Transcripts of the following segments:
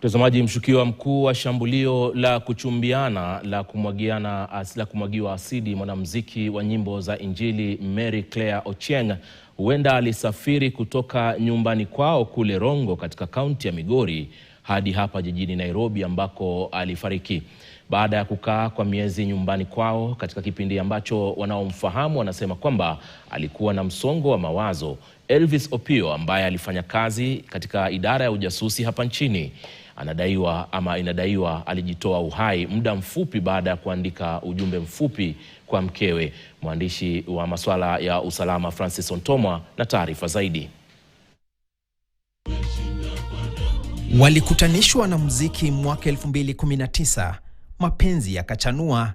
Mtazamaji, mshukiwa mkuu wa shambulio la kuchumbiana la kumwagiwa asidi mwanamuziki wa nyimbo za Injili Mary Claire Ochieng huenda alisafiri kutoka nyumbani kwao kule Rongo katika kaunti ya Migori hadi hapa jijini Nairobi ambako alifariki. Baada ya kukaa kwa miezi nyumbani kwao katika kipindi ambacho wanaomfahamu wanasema kwamba alikuwa na msongo wa mawazo, Elvis Opiyo ambaye alifanya kazi katika idara ya ujasusi hapa nchini inadaiwa alijitoa uhai muda mfupi baada ya kuandika ujumbe mfupi kwa mkewe. Mwandishi wa masuala ya usalama Francis Ontomwa na taarifa zaidi. Walikutanishwa na muziki mwaka 2019, mapenzi yakachanua,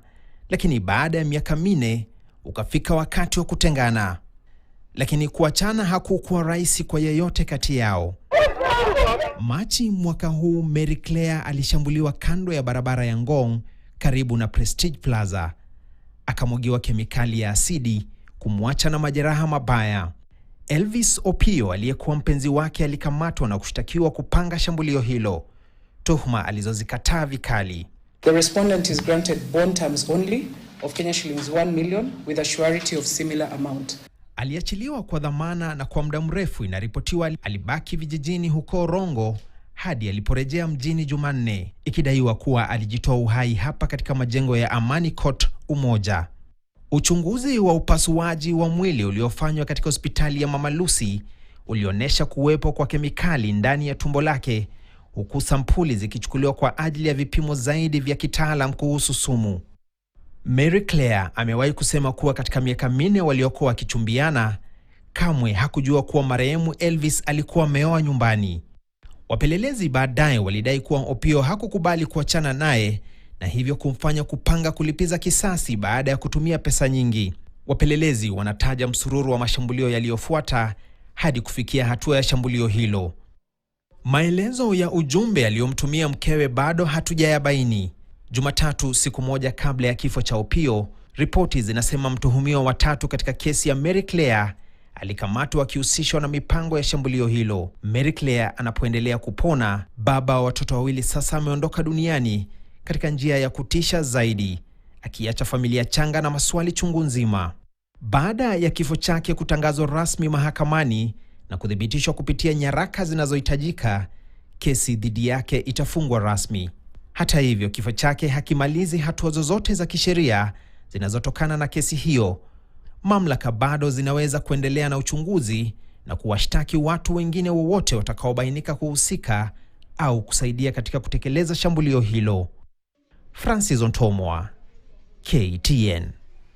lakini baada ya miaka 4 ukafika wakati wa kutengana. Lakini kuachana hakukuwa rahisi kwa yeyote kati yao. Machi mwaka huu Mary Claire alishambuliwa kando ya barabara ya Ngong karibu na Prestige Plaza. Akamwagiwa kemikali ya asidi kumwacha na majeraha mabaya. Elvis Opiyo aliyekuwa mpenzi wake alikamatwa na kushtakiwa kupanga shambulio hilo, tuhuma alizozikataa vikali. The respondent is granted bond terms only of Kenya shillings 1 million with a surety of similar amount. Aliachiliwa kwa dhamana na kwa muda mrefu inaripotiwa alibaki vijijini huko Rongo hadi aliporejea mjini Jumanne, ikidaiwa kuwa alijitoa uhai hapa katika majengo ya Amani Court Umoja. Uchunguzi wa upasuaji wa mwili uliofanywa katika hospitali ya Mama Lucy ulionyesha kuwepo kwa kemikali ndani ya tumbo lake, huku sampuli zikichukuliwa kwa ajili ya vipimo zaidi vya kitaalam kuhusu sumu. Mary Claire amewahi kusema kuwa katika miaka 4 waliokuwa wakichumbiana, kamwe hakujua kuwa marehemu Elvis alikuwa ameoa nyumbani. Wapelelezi baadaye walidai kuwa Opiyo hakukubali kuachana naye na hivyo kumfanya kupanga kulipiza kisasi baada ya kutumia pesa nyingi. Wapelelezi wanataja msururu wa mashambulio yaliyofuata hadi kufikia hatua ya shambulio hilo. Maelezo ya ujumbe aliyomtumia mkewe bado hatujayabaini. Jumatatu, siku moja kabla ya kifo cha Opiyo, ripoti zinasema mtuhumiwa wa 3 katika kesi ya Mary Claire alikamatwa akihusishwa na mipango ya shambulio hilo. Mary Claire anapoendelea kupona, baba wa watoto 2 sasa ameondoka duniani katika njia ya kutisha zaidi, akiacha familia changa na maswali chungu nzima. Baada ya kifo chake kutangazwa rasmi mahakamani na kuthibitishwa kupitia nyaraka zinazohitajika, kesi dhidi yake itafungwa rasmi. Hata hivyo, kifo chake hakimalizi hatua zozote za kisheria zinazotokana na kesi hiyo. Mamlaka bado zinaweza kuendelea na uchunguzi na kuwashtaki watu wengine wowote watakaobainika kuhusika au kusaidia katika kutekeleza shambulio hilo. Francis Ontomwa, KTN.